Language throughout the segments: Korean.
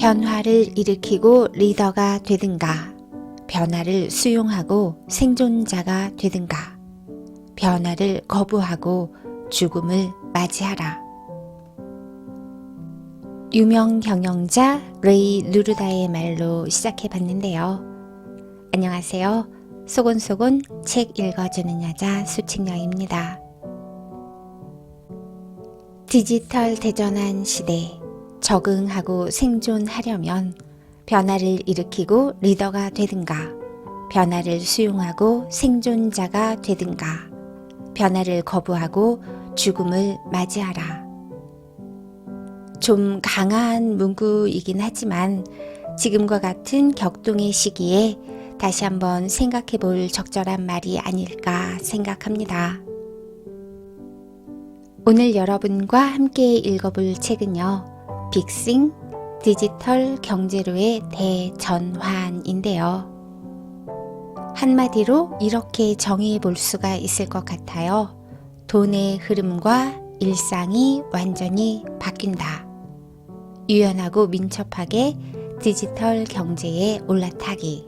변화를 일으키고 리더가 되든가, 변화를 수용하고 생존자가 되든가, 변화를 거부하고 죽음을 맞이하라. 유명 경영자 레이 누르다의 말로 시작해 봤는데요. 안녕하세요. 소곤소곤 책 읽어주는 여자 수칙녀입니다. 디지털 대전환 시대, 적응하고 생존하려면 변화를 일으키고 리더가 되든가, 변화를 수용하고 생존자가 되든가, 변화를 거부하고 죽음을 맞이하라. 좀 강한 문구이긴 하지만 지금과 같은 격동의 시기에 다시 한번 생각해 볼 적절한 말이 아닐까 생각합니다. 오늘 여러분과 함께 읽어볼 책은요, 빅싱 디지털 경제로의 대전환인데요. 한마디로 이렇게 정의해 볼 수가 있을 것 같아요. 돈의 흐름과 일상이 완전히 바뀐다. 유연하고 민첩하게 디지털 경제에 올라타기.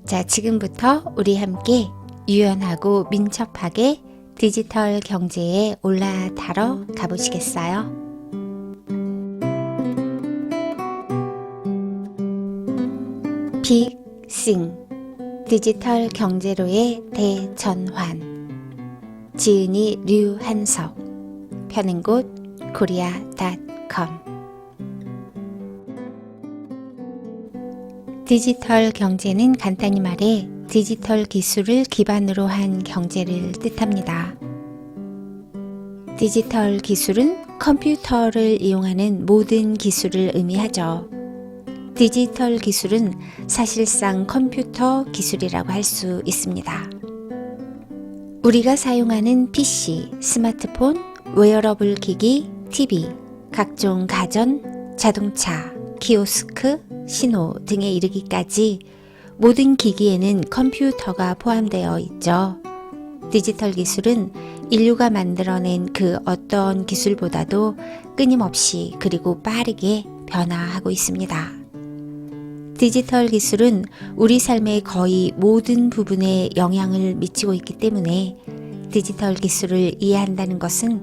자, 지금부터 우리 함께 유연하고 민첩하게 디지털 경제에 올라타러 가보시겠어요? 빅싱 디지털 경제로의 대전환. 지은이 류한석, 펴낸 곳 korea.com. 디지털 경제는 간단히 말해 디지털 기술을 기반으로 한 경제를 뜻합니다. 디지털 기술은 컴퓨터를 이용하는 모든 기술을 의미하죠. 디지털 기술은 사실상 컴퓨터 기술이라고 할 수 있습니다. 우리가 사용하는 PC, 스마트폰, 웨어러블 기기, TV, 각종 가전, 자동차, 키오스크, 신호 등에 이르기까지 모든 기기에는 컴퓨터가 포함되어 있죠. 디지털 기술은 인류가 만들어낸 그 어떤 기술보다도 끊임없이 그리고 빠르게 변화하고 있습니다. 디지털 기술은 우리 삶의 거의 모든 부분에 영향을 미치고 있기 때문에 디지털 기술을 이해한다는 것은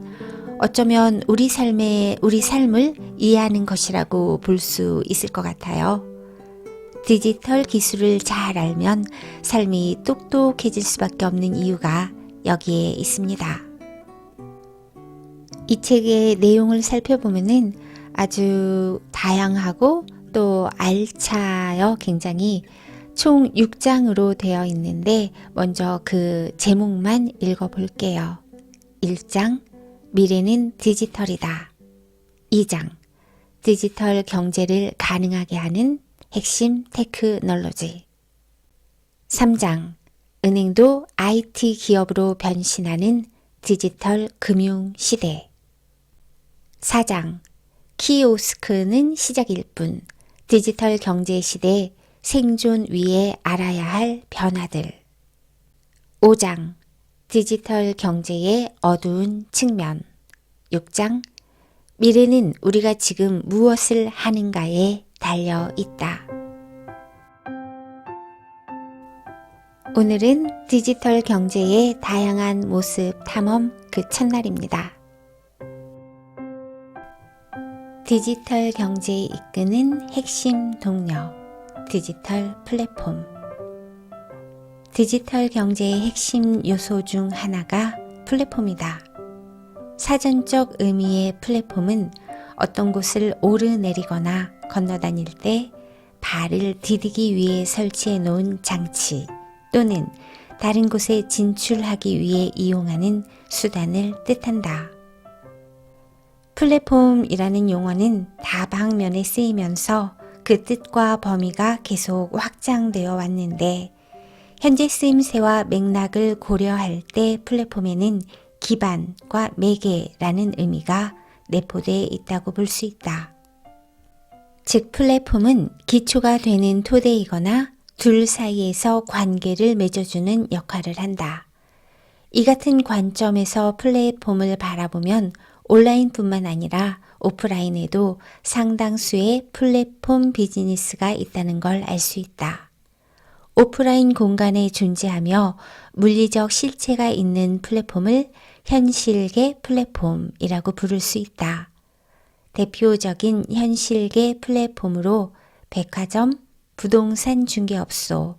어쩌면 우리 삶을 이해하는 것이라고 볼 수 있을 것 같아요. 디지털 기술을 잘 알면 삶이 똑똑해질 수밖에 없는 이유가 여기에 있습니다. 이 책의 내용을 살펴보면은 아주 다양하고 또 알차여 굉장히 총 6장으로 되어 있는데 먼저 그 제목만 읽어볼게요. 1장, 미래는 디지털이다. 2장, 디지털 경제를 가능하게 하는 핵심 테크놀로지. 3장, 은행도 IT 기업으로 변신하는 디지털 금융 시대. 4장, 키오스크는 시작일 뿐, 디지털 경제 시대 생존 위에 알아야 할 변화들. 5장, 디지털 경제의 어두운 측면. 6장, 미래는 우리가 지금 무엇을 하는가에 달려 있다. 오늘은 디지털 경제의 다양한 모습 탐험 그 첫날입니다. 디지털 경제에 이끄는 핵심 동력, 디지털 플랫폼. 디지털 경제의 핵심 요소 중 하나가 플랫폼이다. 사전적 의미의 플랫폼은 어떤 곳을 오르내리거나 건너다닐 때 발을 디디기 위해 설치해 놓은 장치 또는 다른 곳에 진출하기 위해 이용하는 수단을 뜻한다. 플랫폼이라는 용어는 다방면에 쓰이면서 그 뜻과 범위가 계속 확장되어 왔는데 현재 쓰임새와 맥락을 고려할 때 플랫폼에는 기반과 매개라는 의미가 내포되어 있다고 볼 수 있다. 즉 플랫폼은 기초가 되는 토대이거나 둘 사이에서 관계를 맺어주는 역할을 한다. 이 같은 관점에서 플랫폼을 바라보면 온라인뿐만 아니라 오프라인에도 상당수의 플랫폼 비즈니스가 있다는 걸 알 수 있다. 오프라인 공간에 존재하며 물리적 실체가 있는 플랫폼을 현실계 플랫폼이라고 부를 수 있다. 대표적인 현실계 플랫폼으로 백화점, 부동산 중개업소,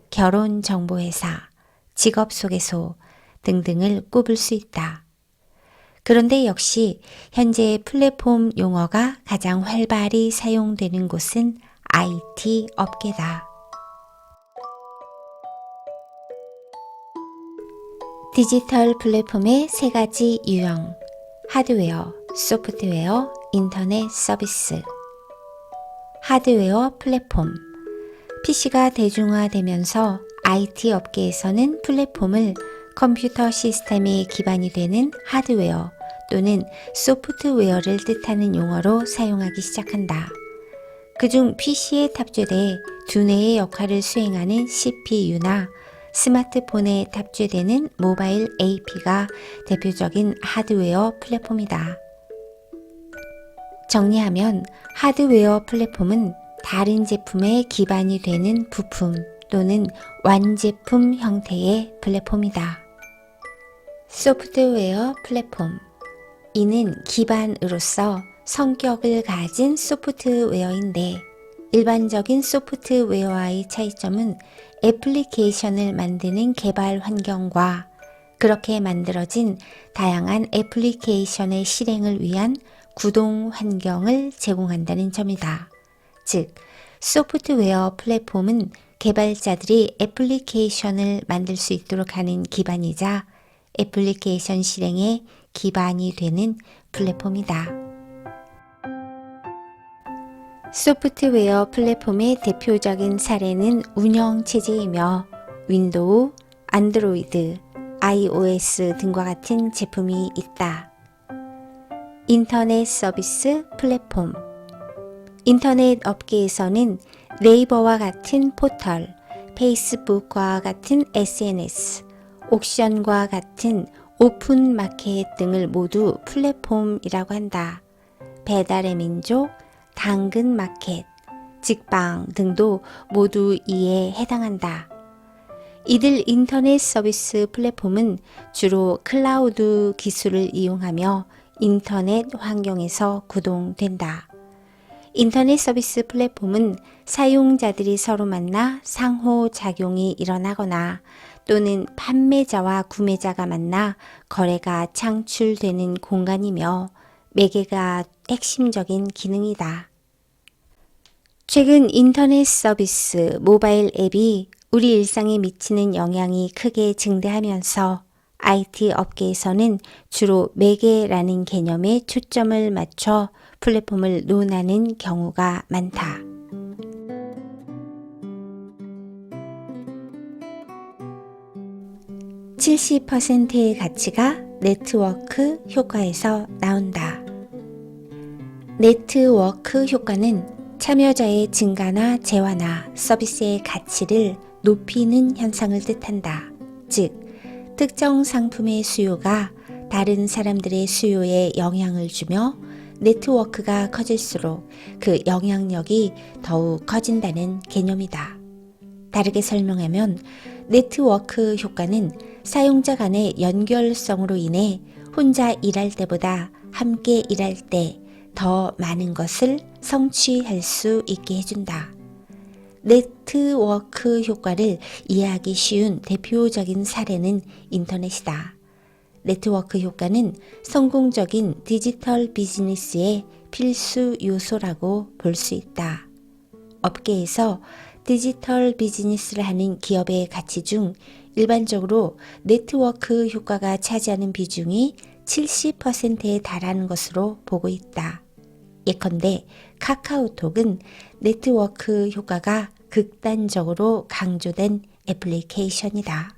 결혼정보회사, 직업소개소 등등을 꼽을 수 있다. 그런데 역시 현재 플랫폼 용어가 가장 활발히 사용되는 곳은 IT 업계다. 디지털 플랫폼의 세 가지 유형, 하드웨어, 소프트웨어, 인터넷 서비스. 하드웨어 플랫폼. PC가 대중화되면서 IT 업계에서는 플랫폼을 컴퓨터 시스템의 기반이 되는 하드웨어 또는 소프트웨어를 뜻하는 용어로 사용하기 시작한다. 그중 PC에 탑재돼 두뇌의 역할을 수행하는 CPU나 스마트폰에 탑재되는 모바일 AP가 대표적인 하드웨어 플랫폼이다. 정리하면 하드웨어 플랫폼은 다른 제품의 기반이 되는 부품 또는 완제품 형태의 플랫폼이다. 소프트웨어 플랫폼. 이는 기반으로서 성격을 가진 소프트웨어인데 일반적인 소프트웨어와의 차이점은 애플리케이션을 만드는 개발 환경과 그렇게 만들어진 다양한 애플리케이션의 실행을 위한 구동 환경을 제공한다는 점이다. 즉, 소프트웨어 플랫폼은 개발자들이 애플리케이션을 만들 수 있도록 하는 기반이자 애플리케이션 실행의 기반이 되는 플랫폼이다. 소프트웨어 플랫폼의 대표적인 사례는 운영체제이며 윈도우, 안드로이드, iOS 등과 같은 제품이 있다. 인터넷 서비스 플랫폼. 인터넷 업계에서는 네이버와 같은 포털, 페이스북과 같은 SNS, 옥션과 같은 오픈 마켓 등을 모두 플랫폼이라고 한다. 배달의 민족, 당근 마켓, 직방 등도 모두 이에 해당한다. 이들 인터넷 서비스 플랫폼은 주로 클라우드 기술을 이용하며 인터넷 환경에서 구동된다. 인터넷 서비스 플랫폼은 사용자들이 서로 만나 상호작용이 일어나거나 또는 판매자와 구매자가 만나 거래가 창출되는 공간이며 매개가 핵심적인 기능이다. 최근 인터넷 서비스, 모바일 앱이 우리 일상에 미치는 영향이 크게 증대하면서 IT 업계에서는 주로 매개라는 개념에 초점을 맞춰 플랫폼을 논하는 경우가 많다. (70%의) 가치가 네트워크 효과에서 나온다. 네트워크 효과는 참여자의 증가나 재화나 서비스의 가치를 높이는 현상을 뜻한다. 즉, 특정 상품의 수요가 다른 사람들의 수요에 영향을 주며 네트워크가 커질수록 그 영향력이 더욱 커진다는 개념이다. 다르게 설명하면 네트워크 효과는 사용자 간의 연결성으로 인해 혼자 일할 때보다 함께 일할 때 더 많은 것을 성취할 수 있게 해준다. 네트워크 효과를 이해하기 쉬운 대표적인 사례는 인터넷이다. 네트워크 효과는 성공적인 디지털 비즈니스의 필수 요소라고 볼 수 있다. 업계에서 디지털 비즈니스를 하는 기업의 가치 중 일반적으로 네트워크 효과가 차지하는 비중이 70%에 달하는 것으로 보고 있다. 예컨대 카카오톡은 네트워크 효과가 극단적으로 강조된 애플리케이션이다.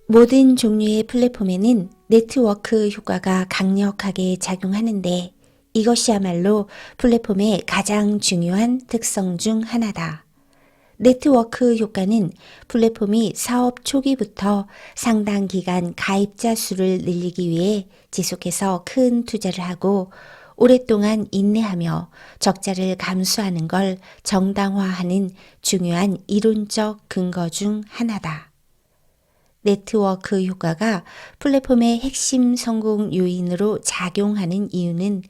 모든 종류의 플랫폼에는 네트워크 효과가 강력하게 작용하는데 이것이야말로 플랫폼의 가장 중요한 특성 중 하나다. 네트워크 효과는 플랫폼이 사업 초기부터 상당 기간 가입자 수를 늘리기 위해 지속해서 큰 투자를 하고 오랫동안 인내하며 적자를 감수하는 걸 정당화하는 중요한 이론적 근거 중 하나다. 네트워크 효과가 플랫폼의 핵심 성공 요인으로 작용하는 이유는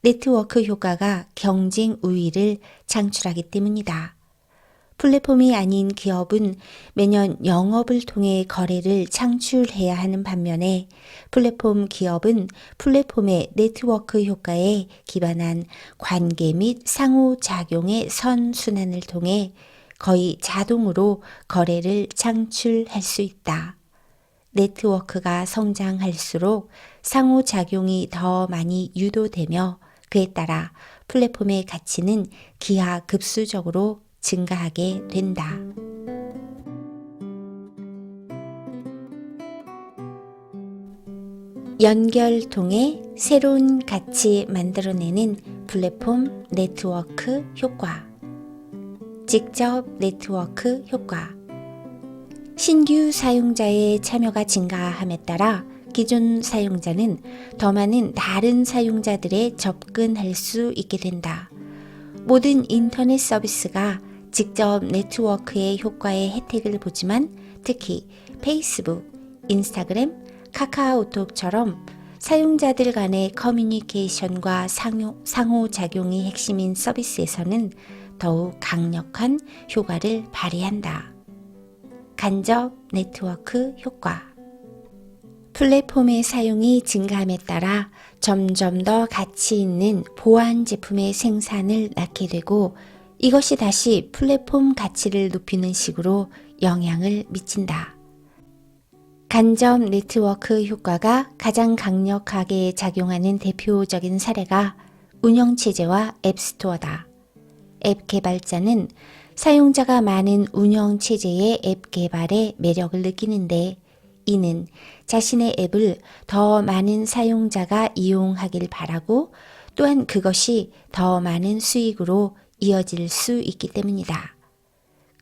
네트워크 효과가 경쟁 우위를 창출하기 때문이다. 플랫폼이 아닌 기업은 매년 영업을 통해 거래를 창출해야 하는 반면에 플랫폼 기업은 플랫폼의 네트워크 효과에 기반한 관계 및 상호작용의 선순환을 통해 거의 자동으로 거래를 창출할 수 있다. 네트워크가 성장할수록 상호작용이 더 많이 유도되며 그에 따라 플랫폼의 가치는 기하급수적으로 증가하게 된다. 연결 통해 새로운 가치 만들어내는 플랫폼 네트워크 효과. 직접 네트워크 효과. 신규 사용자의 참여가 증가함에 따라 기존 사용자는 더 많은 다른 사용자들에 접근할 수 있게 된다. 모든 인터넷 서비스가 직접 네트워크의 효과의 혜택을 보지만 특히 페이스북, 인스타그램, 카카오톡처럼 사용자들 간의 커뮤니케이션과 상호작용이 핵심인 서비스에서는 더욱 강력한 효과를 발휘한다. 간접 네트워크 효과. 플랫폼의 사용이 증가함에 따라 점점 더 가치 있는 보안 제품의 생산을 낳게 되고 이것이 다시 플랫폼 가치를 높이는 식으로 영향을 미친다. 간접 네트워크 효과가 가장 강력하게 작용하는 대표적인 사례가 운영체제와 앱스토어다. 앱 개발자는 사용자가 많은 운영체제의 앱 개발에 매력을 느끼는데 이는 자신의 앱을 더 많은 사용자가 이용하길 바라고 또한 그것이 더 많은 수익으로 이어질 수 있기 때문이다.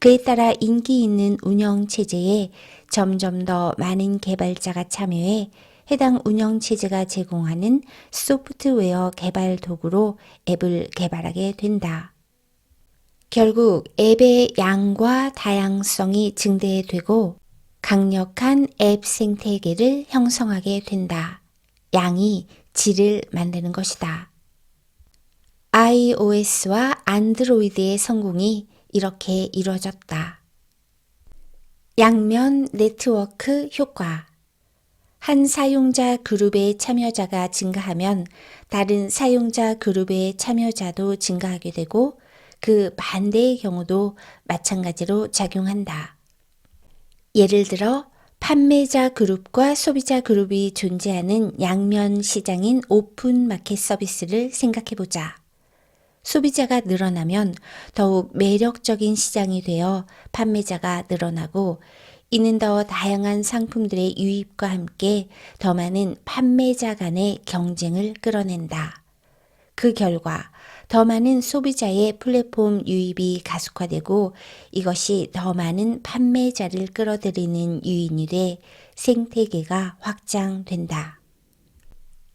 그에 따라 인기 있는 운영체제에 점점 더 많은 개발자가 참여해 해당 운영체제가 제공하는 소프트웨어 개발 도구로 앱을 개발하게 된다. 결국 앱의 양과 다양성이 증대되고 강력한 앱 생태계를 형성하게 된다. 양이 질을 만드는 것이다. iOS와 안드로이드의 성공이 이렇게 이루어졌다. 양면 네트워크 효과. 한 사용자 그룹의 참여자가 증가하면 다른 사용자 그룹의 참여자도 증가하게 되고 그 반대의 경우도 마찬가지로 작용한다. 예를 들어 판매자 그룹과 소비자 그룹이 존재하는 양면 시장인 오픈 마켓 서비스를 생각해보자. 소비자가 늘어나면 더욱 매력적인 시장이 되어 판매자가 늘어나고 이는 더 다양한 상품들의 유입과 함께 더 많은 판매자 간의 경쟁을 끌어낸다. 그 결과 더 많은 소비자의 플랫폼 유입이 가속화되고 이것이 더 많은 판매자를 끌어들이는 요인이 돼 생태계가 확장된다.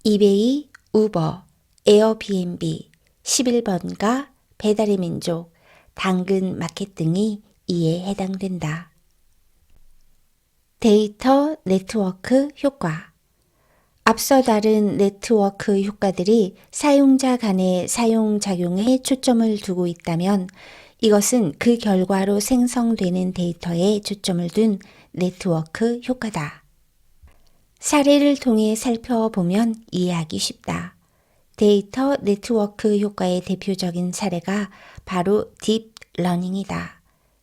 이베이, 우버, 에어비앤비, 11번가, 배달의 민족, 당근 마켓 등이 이에 해당된다. 데이터 네트워크 효과. 앞서 다른 네트워크 효과들이 사용자 간의 사용작용에 초점을 두고 있다면 이것은 그 결과로 생성되는 데이터에 초점을 둔 네트워크 효과다. 사례를 통해 살펴보면 이해하기 쉽다. 데이터 네트워크 효과의 대표적인 사례가 바로 딥러닝이다.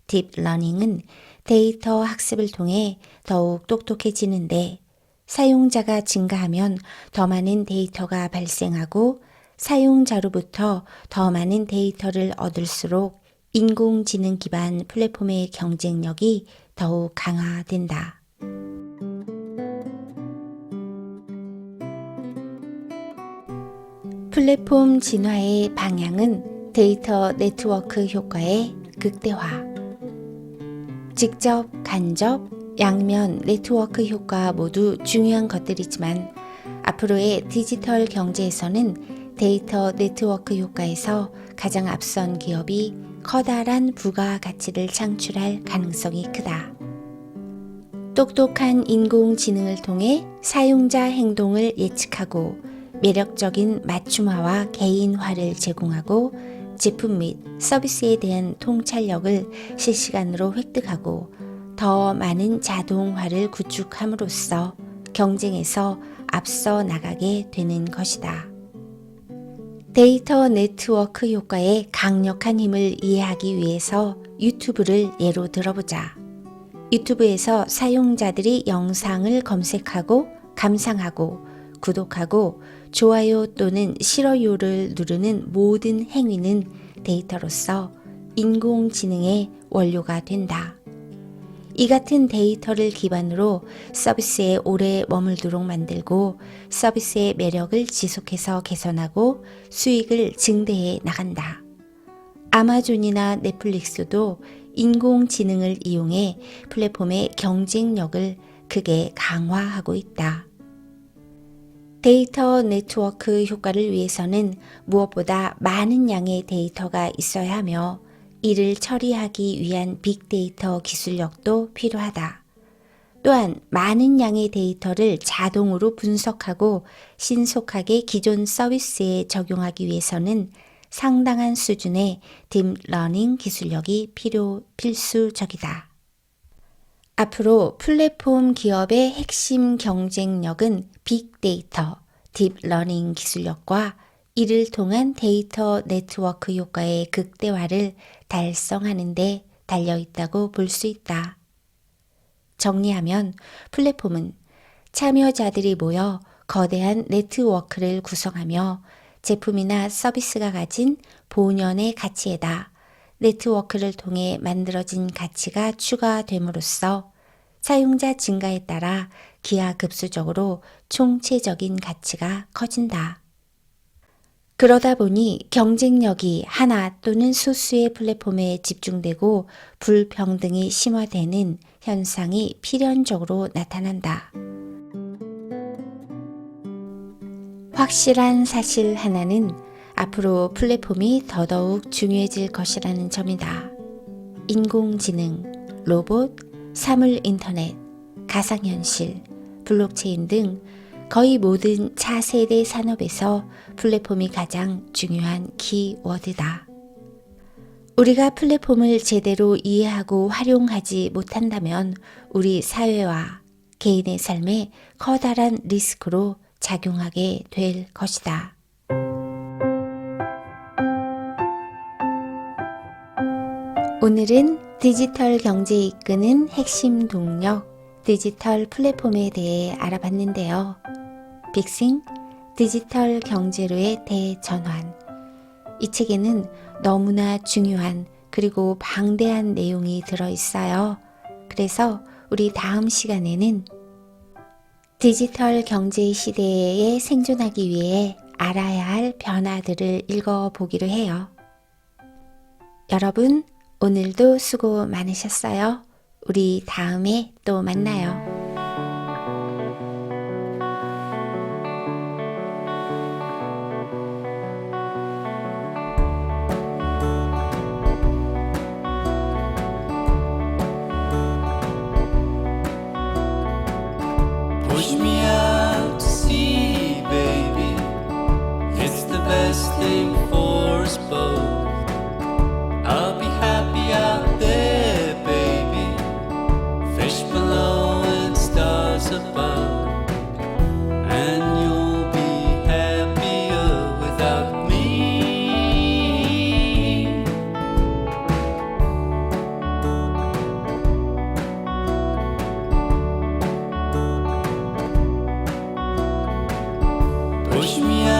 딥러닝은 데이터 학습을 통해 더욱 똑똑해지는데 사용자가 증가하면 더 많은 데이터가 발생하고 사용자로부터 더 많은 데이터를 얻을수록 인공지능 기반 플랫폼의 경쟁력이 더욱 강화된다. 플랫폼 진화의 방향은 데이터 네트워크 효과의 극대화, 직접, 간접, 양면 네트워크 효과 모두 중요한 것들이지만 앞으로의 디지털 경제에서는 데이터 네트워크 효과에서 가장 앞선 기업이 커다란 부가가치를 창출할 가능성이 크다. 똑똑한 인공지능을 통해 사용자 행동을 예측하고 매력적인 맞춤화와 개인화를 제공하고 제품 및 서비스에 대한 통찰력을 실시간으로 획득하고 더 많은 자동화를 구축함으로써 경쟁에서 앞서 나가게 되는 것이다. 데이터 네트워크 효과의 강력한 힘을 이해하기 위해서 유튜브를 예로 들어보자. 유튜브에서 사용자들이 영상을 검색하고 감상하고 구독하고 좋아요 또는 싫어요를 누르는 모든 행위는 데이터로서 인공지능의 원료가 된다. 이 같은 데이터를 기반으로 서비스에 오래 머물도록 만들고 서비스의 매력을 지속해서 개선하고 수익을 증대해 나간다. 아마존이나 넷플릭스도 인공지능을 이용해 플랫폼의 경쟁력을 크게 강화하고 있다. 데이터 네트워크 효과를 위해서는 무엇보다 많은 양의 데이터가 있어야 하며 이를 처리하기 위한 빅데이터 기술력도 필요하다. 또한 많은 양의 데이터를 자동으로 분석하고 신속하게 기존 서비스에 적용하기 위해서는 상당한 수준의 딥러닝 기술력이 필수적이다. 앞으로 플랫폼 기업의 핵심 경쟁력은 빅데이터, 딥러닝 기술력과 이를 통한 데이터 네트워크 효과의 극대화를 달성하는 데 달려있다고 볼 수 있다. 정리하면 플랫폼은 참여자들이 모여 거대한 네트워크를 구성하며 제품이나 서비스가 가진 본연의 가치에다 네트워크를 통해 만들어진 가치가 추가됨으로써 사용자 증가에 따라 기하급수적으로 총체적인 가치가 커진다. 그러다 보니 경쟁력이 하나 또는 소수의 플랫폼에 집중되고 불평등이 심화되는 현상이 필연적으로 나타난다. 확실한 사실 하나는 앞으로 플랫폼이 더더욱 중요해질 것이라는 점이다. 인공지능, 로봇, 사물인터넷, 가상현실, 블록체인 등 거의 모든 차세대 산업에서 플랫폼이 가장 중요한 키워드다. 우리가 플랫폼을 제대로 이해하고 활용하지 못한다면 우리 사회와 개인의 삶에 커다란 리스크로 작용하게 될 것이다. 오늘은 디지털 경제에 이끄는 핵심 동력, 디지털 플랫폼에 대해 알아봤는데요. 빅싱, 디지털 경제로의 대전환. 이 책에는 너무나 중요한 그리고 방대한 내용이 들어있어요. 그래서 우리 다음 시간에는 디지털 경제 시대에 생존하기 위해 알아야 할 변화들을 읽어보기로 해요. 여러분, 오늘도 수고 많으셨어요. 우리 다음에 또 만나요. Push me out to sea, baby. It's the best thing for us both. I'll be happy out there, baby. Fish below and stars above. And you'll be happier without me. Push me out.